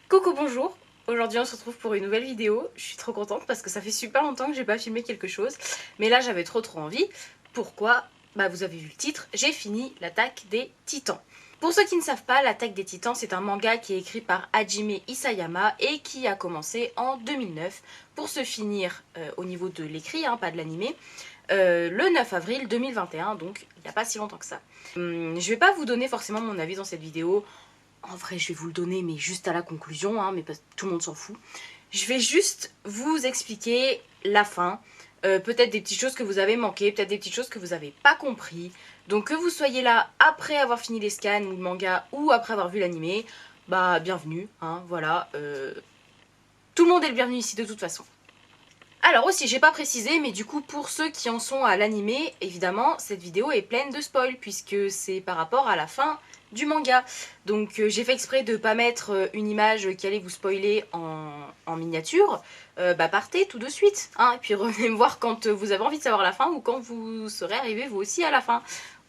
Coucou, bonjour. Aujourd'hui on se retrouve pour une nouvelle vidéo. Je suis trop contente parce que ça fait super longtemps que j'ai pas filmé quelque chose. Mais là j'avais trop envie. Pourquoi? Bah vous avez vu le titre, j'ai fini l'Attaque des Titans. Pour ceux qui ne savent pas, l'Attaque des Titans c'est un manga qui est écrit par Hajime Isayama et qui a commencé en 2009 pour se finir au niveau de l'écrit, pas de l'animé, le 9 avril 2021, donc il n'y a pas si longtemps que ça. Je vais pas vous donner forcément mon avis dans cette vidéo. En vrai, je vais vous le donner, mais juste à la conclusion, mais parce que tout le monde s'en fout. Je vais juste vous expliquer la fin, peut-être des petites choses que vous avez manquées, peut-être des petites choses que vous n'avez pas compris. Donc que vous soyez là après avoir fini les scans ou le manga ou après avoir vu l'animé, bah bienvenue, voilà. Tout le monde est le bienvenu ici de toute façon. Alors aussi, j'ai pas précisé, mais du coup pour ceux qui en sont à l'animé, évidemment cette vidéo est pleine de spoil puisque c'est par rapport à la fin du manga. Donc j'ai fait exprès de pas mettre une image qui allait vous spoiler en miniature. Partez tout de suite, et puis revenez me voir quand vous avez envie de savoir la fin ou quand vous serez arrivé vous aussi à la fin.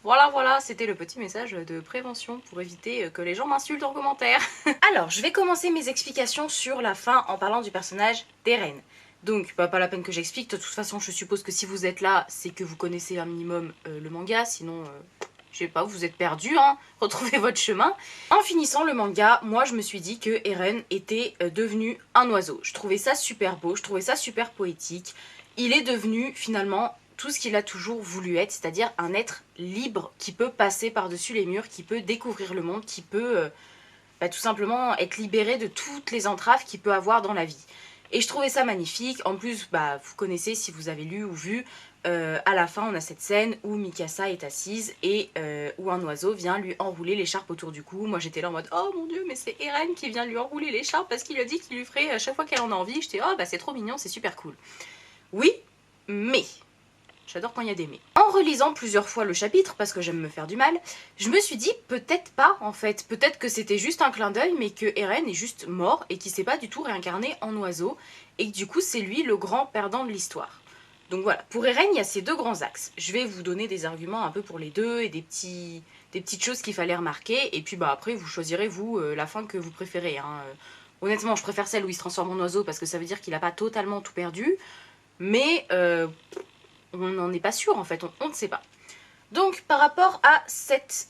Voilà, c'était le petit message de prévention pour éviter que les gens m'insultent en commentaire. Alors, je vais commencer mes explications sur la fin en parlant du personnage d'Eren. Donc, pas la peine que j'explique, de toute façon je suppose que si vous êtes là, c'est que vous connaissez un minimum le manga, sinon, je sais pas, vous êtes perdu, retrouvez votre chemin. En finissant le manga, moi je me suis dit que Eren était devenu un oiseau. Je trouvais ça super beau, je trouvais ça super poétique. Il est devenu finalement tout ce qu'il a toujours voulu être, c'est-à-dire un être libre qui peut passer par-dessus les murs, qui peut découvrir le monde, qui peut tout simplement être libéré de toutes les entraves qu'il peut avoir dans la vie. Et je trouvais ça magnifique. En plus, vous connaissez si vous avez lu ou vu, à la fin on a cette scène où Mikasa est assise et où un oiseau vient lui enrouler l'écharpe autour du cou. Moi j'étais là en mode oh mon dieu, mais c'est Eren qui vient lui enrouler l'écharpe parce qu'il a dit qu'il lui ferait à chaque fois qu'elle en a envie. J'étais oh c'est trop mignon, c'est super cool. Oui, mais j'adore quand il y a des mais. En relisant plusieurs fois le chapitre, parce que j'aime me faire du mal, je me suis dit peut-être pas en fait. Peut-être que c'était juste un clin d'œil, mais que Eren est juste mort et qu'il s'est pas du tout réincarné en oiseau. Et que du coup c'est lui le grand perdant de l'histoire. Donc voilà, pour Eren il y a ces deux grands axes. Je vais vous donner des arguments un peu pour les deux et des petites choses qu'il fallait remarquer. Et puis après vous choisirez vous la fin que vous préférez. Honnêtement je préfère celle où il se transforme en oiseau parce que ça veut dire qu'il a pas totalement tout perdu. Mais on n'en est pas sûr en fait, on ne sait pas. Donc par rapport à cette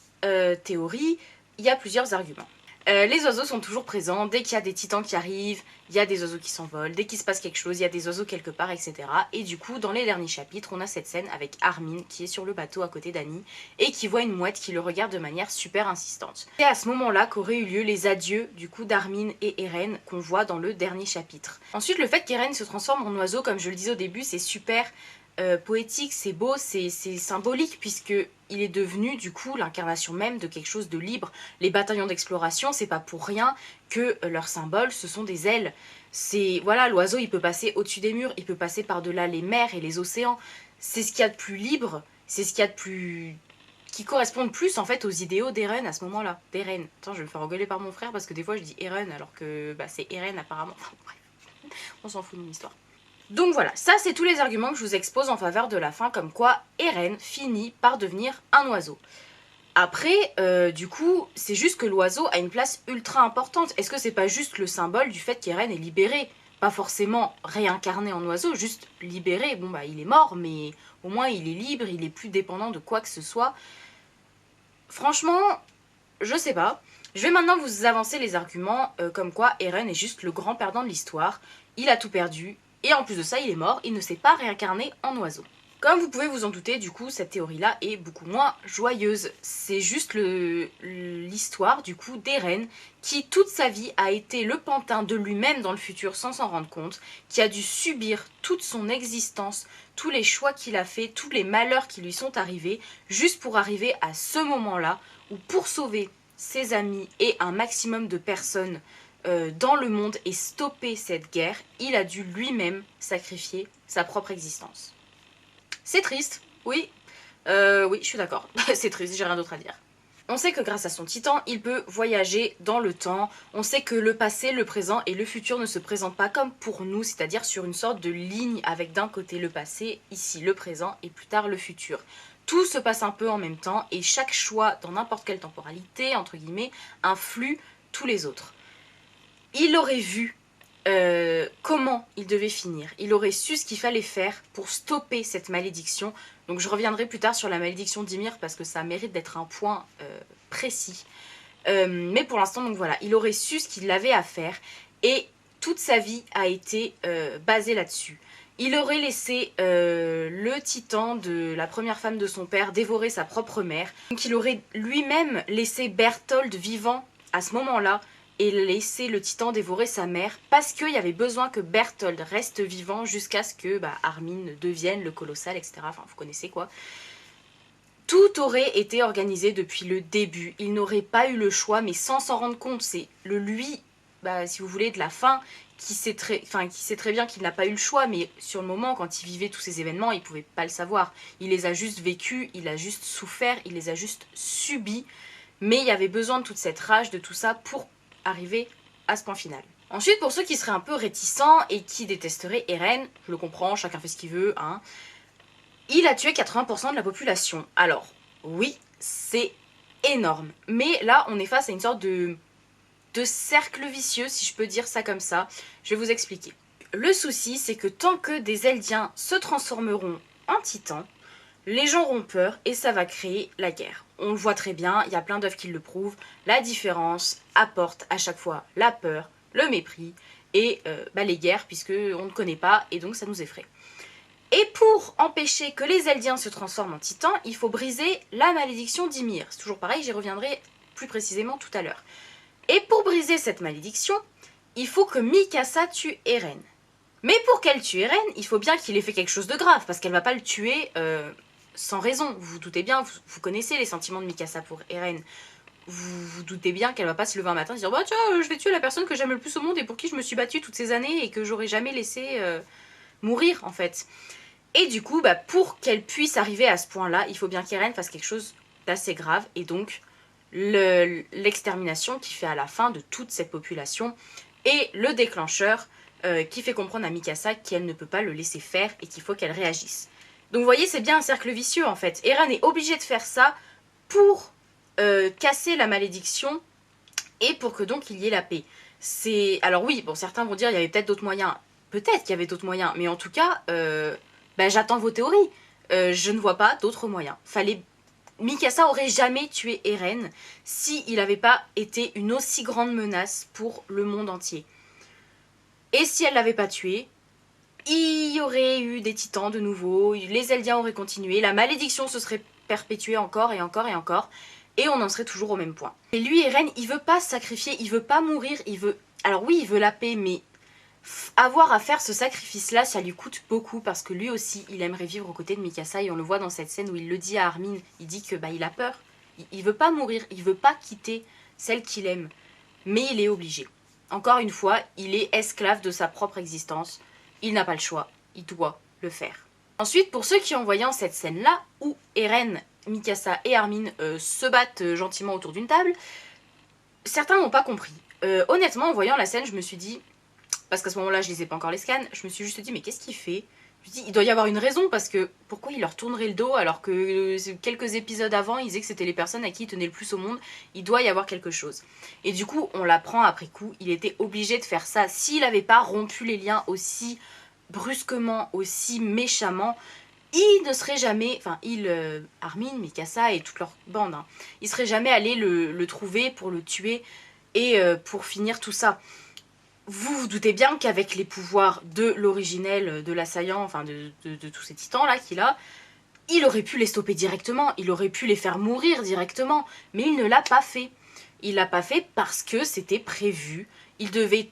théorie, il y a plusieurs arguments. Les oiseaux sont toujours présents, dès qu'il y a des titans qui arrivent, il y a des oiseaux qui s'envolent, dès qu'il se passe quelque chose, il y a des oiseaux quelque part, etc. Et du coup, dans les derniers chapitres, on a cette scène avec Armin qui est sur le bateau à côté d'Annie et qui voit une mouette qui le regarde de manière super insistante. C'est à ce moment-là qu'auraient eu lieu les adieux du coup d'Armin et Eren qu'on voit dans le dernier chapitre. Ensuite, le fait qu'Eren se transforme en oiseau, comme je le disais au début, c'est super poétique, c'est beau, c'est symbolique puisque il est devenu du coup l'incarnation même de quelque chose de libre. Les bataillons d'exploration, c'est pas pour rien que leur symbole ce sont des ailes. C'est voilà, l'oiseau il peut passer au-dessus des murs, il peut passer par-delà les mers et les océans. C'est ce qu'il y a de plus libre, c'est ce qu'il y a de plus qui correspond le plus en fait aux idéaux d'Eren à ce moment-là. D'Eren. Attends, je vais me faire engueuler par mon frère parce que des fois je dis Eren alors que c'est Eren apparemment. Enfin bref, on s'en fout de mon histoire. Donc voilà, ça c'est tous les arguments que je vous expose en faveur de la fin, comme quoi Eren finit par devenir un oiseau. Après, du coup, c'est juste que l'oiseau a une place ultra importante. Est-ce que c'est pas juste le symbole du fait qu'Eren est libéré? Pas forcément réincarné en oiseau, juste libéré. Bon il est mort, mais au moins il est libre, il est plus dépendant de quoi que ce soit. Franchement, je sais pas. Je vais maintenant vous avancer les arguments comme quoi Eren est juste le grand perdant de l'histoire. Il a tout perdu. Et en plus de ça, il est mort, il ne s'est pas réincarné en oiseau. Comme vous pouvez vous en douter, du coup, cette théorie-là est beaucoup moins joyeuse. C'est juste l'histoire, du coup, d'Eren, qui toute sa vie a été le pantin de lui-même dans le futur sans s'en rendre compte, qui a dû subir toute son existence, tous les choix qu'il a fait, tous les malheurs qui lui sont arrivés, juste pour arriver à ce moment-là, où pour sauver ses amis et un maximum de personnes dans le monde et stopper cette guerre, il a dû lui-même sacrifier sa propre existence. C'est triste, oui, oui, je suis d'accord, c'est triste, j'ai rien d'autre à dire. On sait que grâce à son titan, il peut voyager dans le temps. On sait que le passé, le présent et le futur ne se présentent pas comme pour nous, c'est-à-dire sur une sorte de ligne avec d'un côté le passé, ici le présent et plus tard le futur. Tout se passe un peu en même temps et chaque choix dans n'importe quelle temporalité, entre guillemets, influe tous les autres. il aurait vu comment il devait finir. Il aurait su ce qu'il fallait faire pour stopper cette malédiction. Donc je reviendrai plus tard sur la malédiction d'Ymir parce que ça mérite d'être un point précis. Mais pour l'instant, donc voilà, il aurait su ce qu'il avait à faire et toute sa vie a été basée là-dessus. Il aurait laissé le titan de la première femme de son père dévorer sa propre mère. Donc il aurait lui-même laissé Berthold vivant à ce moment-là et laissé le titan dévorer sa mère parce qu'il y avait besoin que Berthold reste vivant jusqu'à ce que Armin devienne le colossal, etc. Enfin, vous connaissez quoi. Tout aurait été organisé depuis le début. Il n'aurait pas eu le choix, mais sans s'en rendre compte. C'est le lui, si vous voulez, de la fin, qui sait très bien qu'il n'a pas eu le choix, mais sur le moment, quand il vivait tous ces événements, il ne pouvait pas le savoir. Il les a juste vécus, il a juste souffert, il les a juste subis. Mais il y avait besoin de toute cette rage, de tout ça, pour arriver à ce point final. Ensuite, pour ceux qui seraient un peu réticents et qui détesteraient Eren, je le comprends, chacun fait ce qu'il veut, hein. Il a tué 80% de la population. Alors, oui, c'est énorme. Mais là, on est face à une sorte de cercle vicieux, si je peux dire ça comme ça. Je vais vous expliquer. Le souci, c'est que tant que des Eldiens se transformeront en titans, les gens auront peur et ça va créer la guerre. On le voit très bien, il y a plein d'œuvres qui le prouvent. La différence apporte à chaque fois la peur, le mépris et les guerres, puisque on ne connaît pas et donc ça nous effraie. Et pour empêcher que les Eldiens se transforment en titans, il faut briser la malédiction d'Ymir. C'est toujours pareil, j'y reviendrai plus précisément tout à l'heure. Et pour briser cette malédiction, il faut que Mikasa tue Eren. Mais pour qu'elle tue Eren, il faut bien qu'il ait fait quelque chose de grave, parce qu'elle ne va pas le tuer sans raison. Vous vous doutez bien, vous connaissez les sentiments de Mikasa pour Eren. Vous vous doutez bien qu'elle va pas se lever un matin et se dire « Tiens, je vais tuer la personne que j'aime le plus au monde et pour qui je me suis battue toutes ces années et que j'aurais jamais laissé mourir, en fait. » Et du coup, pour qu'elle puisse arriver à ce point-là, il faut bien qu'Eren fasse quelque chose d'assez grave. Et donc, l'extermination qui fait à la fin de toute cette population est le déclencheur qui fait comprendre à Mikasa qu'elle ne peut pas le laisser faire et qu'il faut qu'elle réagisse. Donc vous voyez, c'est bien un cercle vicieux en fait. Eren est obligé de faire ça pour casser la malédiction et pour que donc il y ait la paix. Alors oui, bon, certains vont dire il y avait peut-être d'autres moyens. Peut-être qu'il y avait d'autres moyens, mais en tout cas... j'attends vos théories. Je ne vois pas d'autres moyens. Mikasa aurait jamais tué Eren s'il n'avait pas été une aussi grande menace pour le monde entier. Et si elle l'avait pas tué, il y aurait eu des titans de nouveau, les Eldiens auraient continué, la malédiction se serait perpétuée encore et encore et encore, et on en serait toujours au même point. Et lui, Eren, il veut pas se sacrifier, il veut pas mourir, il veut... Alors oui, il veut la paix, mais... avoir à faire ce sacrifice-là, ça lui coûte beaucoup parce que lui aussi, il aimerait vivre aux côtés de Mikasa et on le voit dans cette scène où il le dit à Armin, il dit que il a peur, il veut pas mourir, il veut pas quitter celle qu'il aime, mais il est obligé. Encore une fois, il est esclave de sa propre existence, il n'a pas le choix, il doit le faire. Ensuite, pour ceux qui ont voyant cette scène-là, où Eren, Mikasa et Armin se battent gentiment autour d'une table, certains n'ont pas compris. Honnêtement, en voyant la scène, je me suis dit... Parce qu'à ce moment-là, je lisais pas encore les scans. Je me suis juste dit, mais qu'est-ce qu'il fait? Je me suis dit, il doit y avoir une raison, parce que pourquoi il leur tournerait le dos alors que quelques épisodes avant, il disait que c'était les personnes à qui il tenait le plus au monde. Il doit y avoir quelque chose. Et du coup, on l'apprend après coup. Il était obligé de faire ça. S'il n'avait pas rompu les liens aussi brusquement, aussi méchamment, il ne serait jamais... Enfin, Armin, Mikasa et toute leur bande, hein, ils ne seraient jamais allés le trouver pour le tuer et pour finir tout ça. Vous vous doutez bien qu'avec les pouvoirs de l'originel, de l'assaillant, enfin de tous ces titans-là qu'il a, il aurait pu les stopper directement, il aurait pu les faire mourir directement, mais il ne l'a pas fait. Il l'a pas fait parce que c'était prévu. Il devait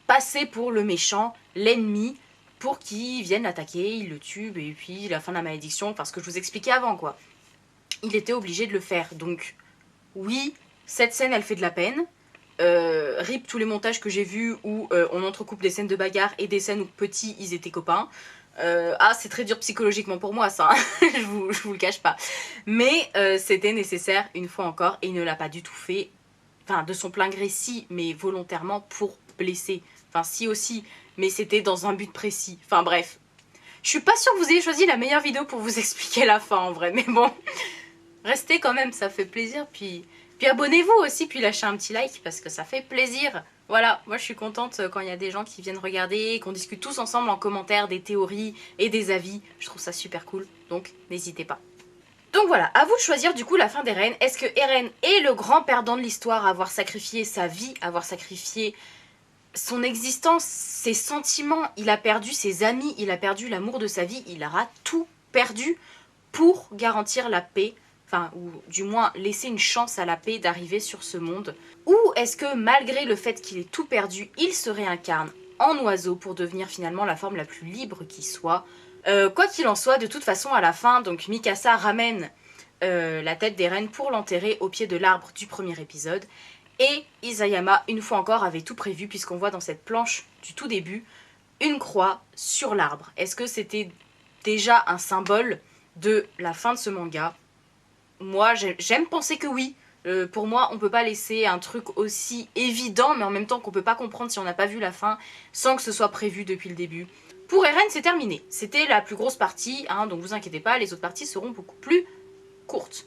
passer pour le méchant, l'ennemi, pour qu'il vienne l'attaquer, il le tue, et puis la fin de la malédiction, parce que je vous expliquais avant, quoi. Il était obligé de le faire, donc oui, cette scène, elle fait de la peine. RIP tous les montages que j'ai vus où on entrecoupe des scènes de bagarre et des scènes où petits ils étaient copains. C'est très dur psychologiquement pour moi ça, hein. je vous le cache pas. Mais c'était nécessaire une fois encore et il ne l'a pas du tout fait. Enfin de son plein gré si, mais volontairement pour blesser. Enfin si aussi, mais c'était dans un but précis. Enfin bref. Je suis pas sûre que vous ayez choisi la meilleure vidéo pour vous expliquer la fin en vrai, mais bon. Restez quand même, ça fait plaisir, puis abonnez-vous aussi, puis lâchez un petit like parce que ça fait plaisir. Voilà, moi je suis contente quand il y a des gens qui viennent regarder, qu'on discute tous ensemble en commentaire des théories et des avis. Je trouve ça super cool, donc n'hésitez pas. Donc voilà, à vous de choisir du coup la fin d'Eren. Est-ce que Eren est le grand perdant de l'histoire à avoir sacrifié sa vie, à avoir sacrifié son existence, ses sentiments, il a perdu ses amis, il a perdu l'amour de sa vie, il aura tout perdu pour garantir la paix, enfin, ou du moins laisser une chance à la paix d'arriver sur ce monde? Ou est-ce que malgré le fait qu'il ait tout perdu, il se réincarne en oiseau pour devenir finalement la forme la plus libre qui soit? Quoi qu'il en soit, de toute façon, à la fin, donc Mikasa ramène la tête d'Eren pour l'enterrer au pied de l'arbre du premier épisode. Et Isayama, une fois encore, avait tout prévu puisqu'on voit dans cette planche du tout début une croix sur l'arbre. Est-ce que c'était déjà un symbole de la fin de ce manga? Moi, j'aime penser que oui. Pour moi, on peut pas laisser un truc aussi évident, mais en même temps qu'on peut pas comprendre si on n'a pas vu la fin, sans que ce soit prévu depuis le début. Pour Eren, c'est terminé. C'était la plus grosse partie, hein, donc vous inquiétez pas, les autres parties seront beaucoup plus courtes.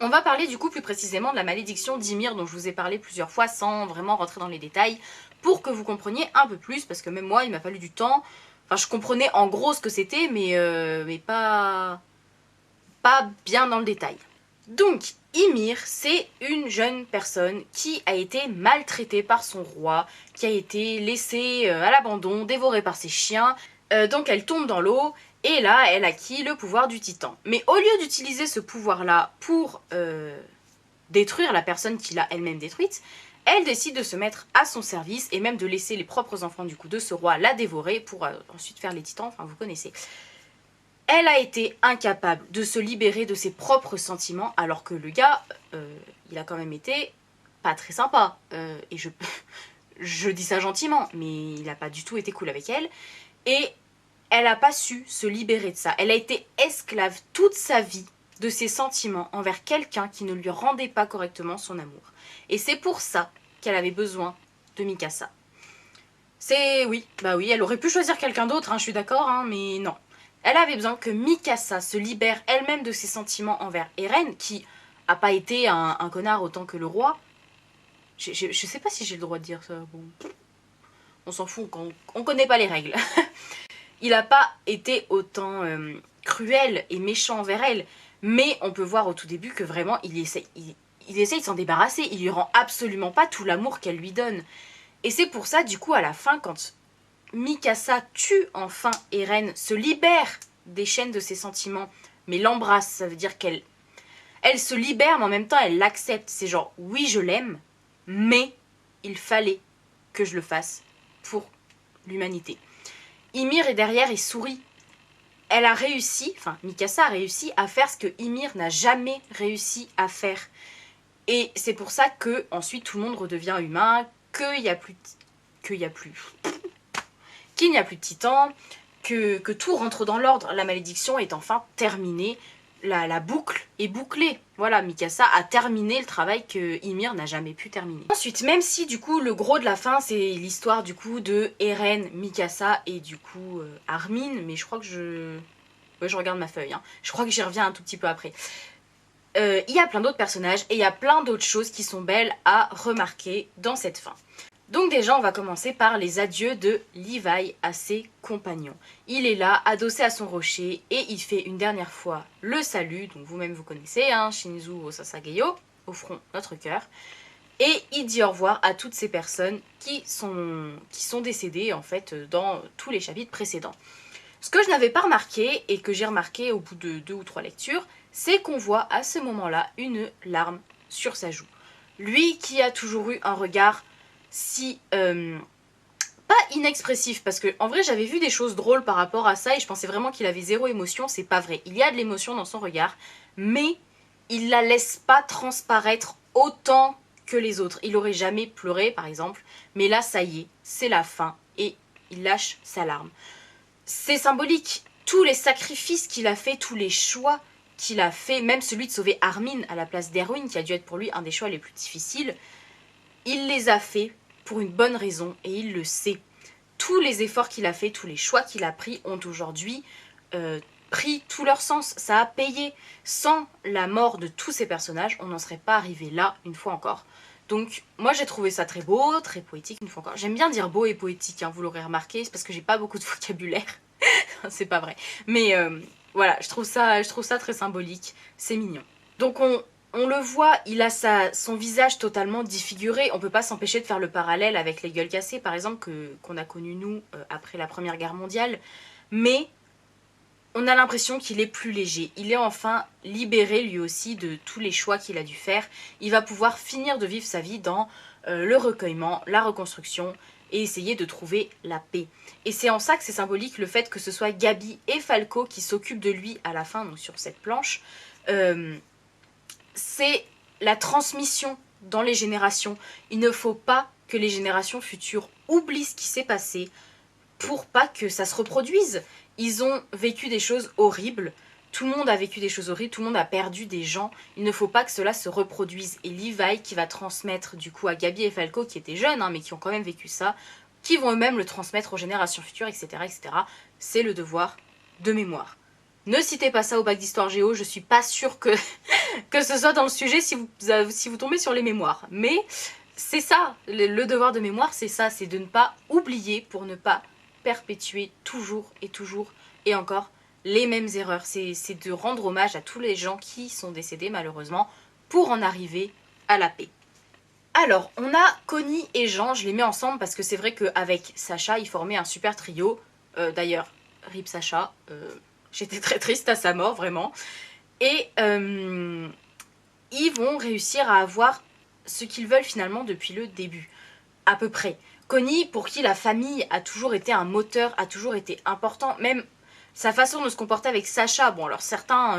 On va parler du coup plus précisément de la malédiction d'Ymir dont je vous ai parlé plusieurs fois sans vraiment rentrer dans les détails pour que vous compreniez un peu plus parce que même moi il m'a fallu du temps. Enfin je comprenais en gros ce que c'était mais pas bien dans le détail. Donc Ymir c'est une jeune personne qui a été maltraitée par son roi, qui a été laissée à l'abandon, dévorée par ses chiens. Donc elle tombe dans l'eau. Et là, elle acquit le pouvoir du titan. Mais au lieu d'utiliser ce pouvoir-là pour détruire la personne qui l'a elle-même détruite, elle décide de se mettre à son service et même de laisser les propres enfants du coup de ce roi la dévorer pour ensuite faire les titans, enfin vous connaissez. Elle a été incapable de se libérer de ses propres sentiments alors que le gars, il a quand même été pas très sympa. Et je dis ça gentiment, mais il a pas du tout été cool avec elle. Et elle n'a pas su se libérer de ça. Elle a été esclave toute sa vie de ses sentiments envers quelqu'un qui ne lui rendait pas correctement son amour. Et c'est pour ça qu'elle avait besoin de Mikasa. Oui, elle aurait pu choisir quelqu'un d'autre, hein, je suis d'accord, hein, mais non. Elle avait besoin que Mikasa se libère elle-même de ses sentiments envers Eren, qui a pas été un connard autant que le roi. Je sais pas si j'ai le droit de dire ça, bon. On s'en fout, on connaît pas les règles. Il n'a pas été autant cruel et méchant envers elle, mais on peut voir au tout début que vraiment il essaye de s'en débarrasser, il lui rend absolument pas tout l'amour qu'elle lui donne. Et c'est pour ça, du coup, à la fin, quand Mikasa tue enfin Eren, se libère des chaînes de ses sentiments, mais l'embrasse, ça veut dire qu'elle se libère, mais en même temps elle l'accepte. C'est genre, oui je l'aime, mais il fallait que je le fasse pour l'humanité. Ymir est derrière et sourit. Elle a réussi, enfin Mikasa a réussi à faire ce que Ymir n'a jamais réussi à faire. Et c'est pour ça que ensuite tout le monde redevient humain, qu'il n'y a plus de titans, que tout rentre dans l'ordre. La malédiction est enfin terminée. La boucle est bouclée. Voilà, Mikasa a terminé le travail que Ymir n'a jamais pu terminer. Ensuite, même si du coup le gros de la fin c'est l'histoire du coup de Eren, Mikasa et du coup Armin, mais je crois que je regarde ma feuille, hein. Je crois que j'y reviens un tout petit peu après. Il y a plein d'autres personnages et il y a plein d'autres choses qui sont belles à remarquer dans cette fin. Donc déjà, on va commencer par les adieux de Levi à ses compagnons. Il est là, adossé à son rocher, et il fait une dernière fois le salut, donc vous-même vous connaissez, hein, Shinzu Osasageyo, au front notre cœur. Et il dit au revoir à toutes ces personnes qui sont décédées en fait dans tous les chapitres précédents. Ce que je n'avais pas remarqué, et que j'ai remarqué au bout de 2 ou 3 lectures, c'est qu'on voit à ce moment-là une larme sur sa joue. Lui qui a toujours eu un regard si pas inexpressif, parce que en vrai j'avais vu des choses drôles par rapport à ça et je pensais vraiment qu'il avait zéro émotion. C'est pas vrai, il y a de l'émotion dans son regard, mais il la laisse pas transparaître autant que les autres. Il aurait jamais pleuré par exemple, mais là ça y est, c'est la fin et il lâche sa larme. C'est symbolique, tous les sacrifices qu'il a fait, tous les choix qu'il a fait, même celui de sauver Armin à la place d'Erwin qui a dû être pour lui un des choix les plus difficiles, il les a fait pour une bonne raison et il le sait. Tous les efforts qu'il a fait, tous les choix qu'il a pris ont aujourd'hui pris tout leur sens. Ça a payé. Sans la mort de tous ces personnages, on n'en serait pas arrivé là, une fois encore. Donc moi j'ai trouvé ça très beau, très poétique une fois encore. J'aime bien dire beau et poétique, hein, vous l'aurez remarqué, c'est parce que j'ai pas beaucoup de vocabulaire. C'est pas vrai. Mais voilà, je trouve ça très symbolique, c'est mignon. Donc on le voit, il a son visage totalement défiguré. On peut pas s'empêcher de faire le parallèle avec les gueules cassées, par exemple, qu'on a connu nous après la Première Guerre mondiale. Mais on a l'impression qu'il est plus léger. Il est enfin libéré lui aussi de tous les choix qu'il a dû faire. Il va pouvoir finir de vivre sa vie dans le recueillement, la reconstruction et essayer de trouver la paix. Et c'est en ça que c'est symbolique le fait que ce soit Gabi et Falco qui s'occupent de lui à la fin, donc sur cette planche. C'est la transmission dans les générations. Il ne faut pas que les générations futures oublient ce qui s'est passé pour pas que ça se reproduise. Ils ont vécu des choses horribles. Tout le monde a vécu des choses horribles, tout le monde a perdu des gens. Il ne faut pas que cela se reproduise. Et Levi qui va transmettre du coup à Gabi et Falco, qui étaient jeunes, hein, mais qui ont quand même vécu ça, qui vont eux-mêmes le transmettre aux générations futures, etc. etc. C'est le devoir de mémoire. Ne citez pas ça au bac d'histoire géo, je suis pas sûre que, que ce soit dans le sujet si vous tombez sur les mémoires. Mais c'est ça, le devoir de mémoire, c'est ça, c'est de ne pas oublier pour ne pas perpétuer toujours et encore les mêmes erreurs. C'est de rendre hommage à tous les gens qui sont décédés malheureusement pour en arriver à la paix. Alors, on a Connie et Jean, je les mets ensemble parce que c'est vrai qu'avec Sacha, ils formaient un super trio. D'ailleurs, RIP Sacha, j'étais très triste à sa mort, vraiment. Et ils vont réussir à avoir ce qu'ils veulent finalement depuis le début, à peu près. Connie, pour qui la famille a toujours été un moteur, a toujours été important, même sa façon de se comporter avec Sacha. Bon, alors certains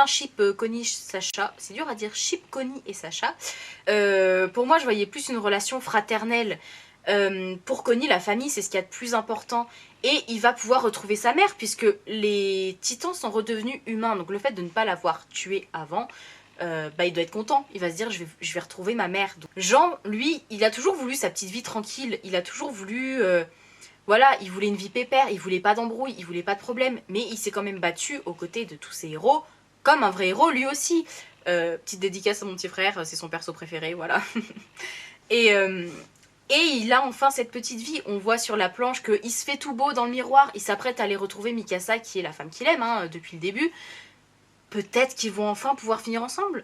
ship Connie, Sacha, c'est dur à dire, ship Connie et Sacha. Pour moi, je voyais plus une relation fraternelle. Pour Connie, la famille, c'est ce qu'il y a de plus important. Et il va pouvoir retrouver sa mère, puisque les titans sont redevenus humains. Donc le fait de ne pas l'avoir tué avant, il doit être content. Il va se dire, je vais retrouver ma mère. Donc, Jean, lui, il a toujours voulu sa petite vie tranquille. Il a toujours voulu... voilà, il voulait une vie pépère, il voulait pas d'embrouille, il voulait pas de problème. Mais il s'est quand même battu aux côtés de tous ces héros, comme un vrai héros lui aussi. Petite dédicace à mon petit frère, c'est son perso préféré, voilà. Et il a enfin cette petite vie. On voit sur la planche qu'il se fait tout beau dans le miroir. Il s'apprête à aller retrouver Mikasa, qui est la femme qu'il aime hein, depuis le début. Peut-être qu'ils vont enfin pouvoir finir ensemble.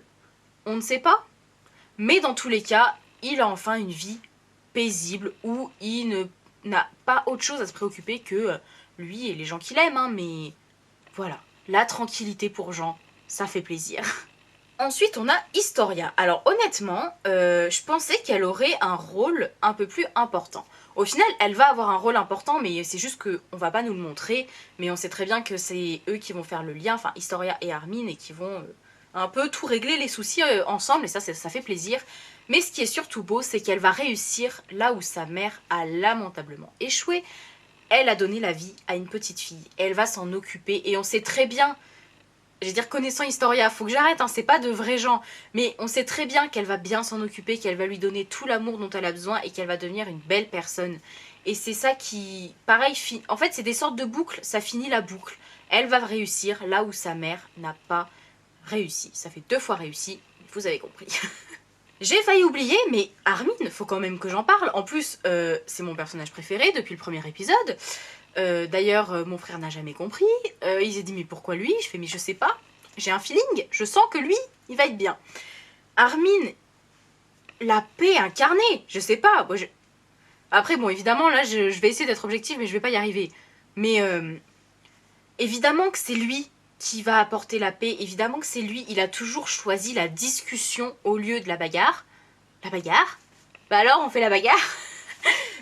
On ne sait pas. Mais dans tous les cas, il a enfin une vie paisible où il n'a pas autre chose à se préoccuper que lui et les gens qu'il aime. Hein, mais voilà, la tranquillité pour Jean, ça fait plaisir. Ensuite, on a Historia. Alors honnêtement, je pensais qu'elle aurait un rôle un peu plus important. Au final, elle va avoir un rôle important, mais c'est juste qu'on va pas nous le montrer. Mais on sait très bien que c'est eux qui vont faire le lien, enfin Historia et Armin, et qui vont un peu tout régler les soucis ensemble, et ça fait plaisir. Mais ce qui est surtout beau, c'est qu'elle va réussir là où sa mère a lamentablement échoué. Elle a donné la vie à une petite fille. Elle va s'en occuper, et on sait très bien... Je veux dire, connaissant Historia, faut que j'arrête, hein, c'est pas de vrais gens. Mais on sait très bien qu'elle va bien s'en occuper, qu'elle va lui donner tout l'amour dont elle a besoin et qu'elle va devenir une belle personne. Et c'est ça qui, pareil, en fait c'est des sortes de boucles, ça finit la boucle. Elle va réussir là où sa mère n'a pas réussi. Ça fait 2 fois réussi, vous avez compris. J'ai failli oublier, mais Armin, faut quand même que j'en parle. En plus, c'est mon personnage préféré depuis le premier épisode. D'ailleurs, mon frère n'a jamais compris. Il s'est dit, mais pourquoi lui? Je fais, mais je sais pas. J'ai un feeling. Je sens que lui, il va être bien. Armin, la paix incarnée. Je sais pas. Moi, après, bon, évidemment, là, je vais essayer d'être objective, mais je vais pas y arriver. Mais évidemment que c'est lui qui va apporter la paix. Évidemment que c'est lui. Il a toujours choisi la discussion au lieu de la bagarre. La bagarre? Bah alors, on fait la bagarre.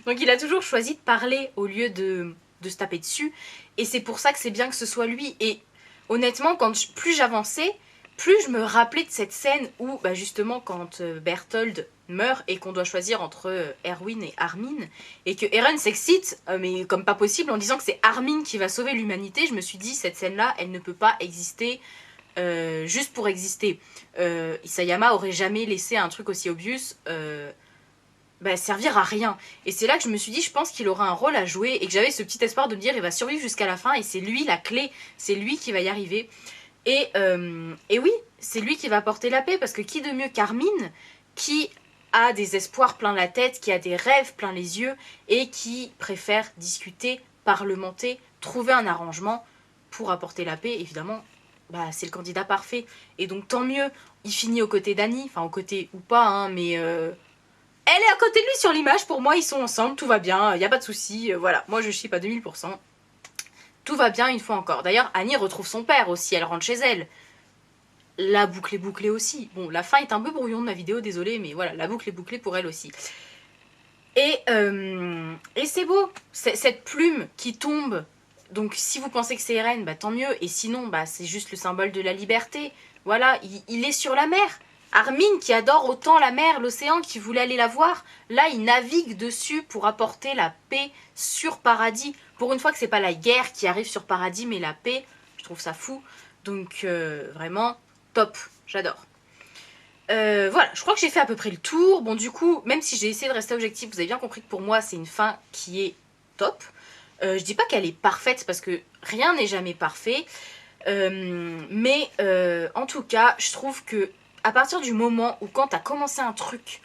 Donc il a toujours choisi de parler au lieu de se taper dessus. Et c'est pour ça que c'est bien que ce soit lui. Et honnêtement, plus j'avançais, plus je me rappelais de cette scène où, bah justement, quand Berthold meurt et qu'on doit choisir entre Erwin et Armin, et que Eren s'excite, mais comme pas possible, en disant que c'est Armin qui va sauver l'humanité, je me suis dit, cette scène-là, elle ne peut pas exister juste pour exister. Isayama aurait jamais laissé un truc aussi obvious... servir à rien. Et c'est là que je me suis dit, je pense qu'il aura un rôle à jouer et que j'avais ce petit espoir de me dire, il va survivre jusqu'à la fin et c'est lui la clé, c'est lui qui va y arriver. Et oui, c'est lui qui va apporter la paix parce que qui de mieux qu'Armin qui a des espoirs plein la tête, qui a des rêves plein les yeux et qui préfère discuter, parlementer, trouver un arrangement pour apporter la paix. Évidemment, bah, c'est le candidat parfait. Et donc tant mieux, il finit aux côtés d'Annie, enfin aux côtés ou pas, hein, mais elle est à côté de lui sur l'image. Pour moi, ils sont ensemble, tout va bien, il n'y a pas de souci. Voilà, moi je chie pas 2000%. Tout va bien une fois encore. D'ailleurs, Annie retrouve son père aussi, elle rentre chez elle. La boucle est bouclée aussi. Bon, la fin est un peu brouillon de ma vidéo, désolée, mais voilà, la boucle est bouclée pour elle aussi. Et c'est beau, cette plume qui tombe. Donc si vous pensez que c'est Eren, bah tant mieux. Et sinon, bah c'est juste le symbole de la liberté. Voilà, il est sur la mer. Armin, qui adore autant la mer, l'océan, qui voulait aller la voir, là il navigue dessus pour apporter la paix sur Paradis. Pour une fois que c'est pas la guerre qui arrive sur Paradis, mais la paix, je trouve ça fou. Donc vraiment, top, j'adore. Voilà, je crois que j'ai fait à peu près le tour. Bon, du coup, même si j'ai essayé de rester objectif, vous avez bien compris que pour moi, c'est une fin qui est top. Je dis pas qu'elle est parfaite, parce que rien n'est jamais parfait. Mais en tout cas, je trouve que à partir du moment où quand t'as commencé un truc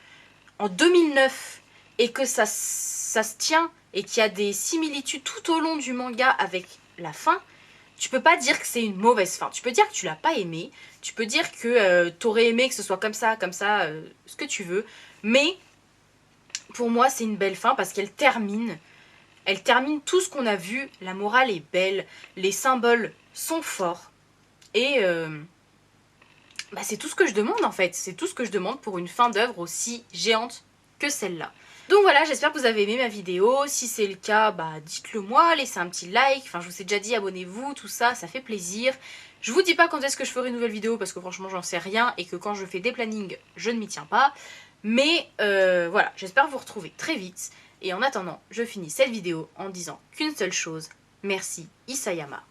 en 2009 et que ça se tient et qu'il y a des similitudes tout au long du manga avec la fin, tu peux pas dire que c'est une mauvaise fin. Tu peux dire que tu l'as pas aimé, tu peux dire que t'aurais aimé que ce soit comme ça, ce que tu veux. Mais pour moi, c'est une belle fin parce qu'elle termine. Elle termine tout ce qu'on a vu. La morale est belle, les symboles sont forts. Et bah, c'est tout ce que je demande en fait. C'est tout ce que je demande pour une fin d'œuvre aussi géante que celle-là. Donc voilà, j'espère que vous avez aimé ma vidéo. Si c'est le cas, bah dites-le moi, laissez un petit like. Enfin, je vous ai déjà dit, abonnez-vous, tout ça, ça fait plaisir. Je vous dis pas quand est-ce que je ferai une nouvelle vidéo parce que franchement, j'en sais rien et que quand je fais des plannings, je ne m'y tiens pas. Mais voilà, j'espère vous retrouver très vite. Et en attendant, je finis cette vidéo en disant qu'une seule chose. Merci, Isayama.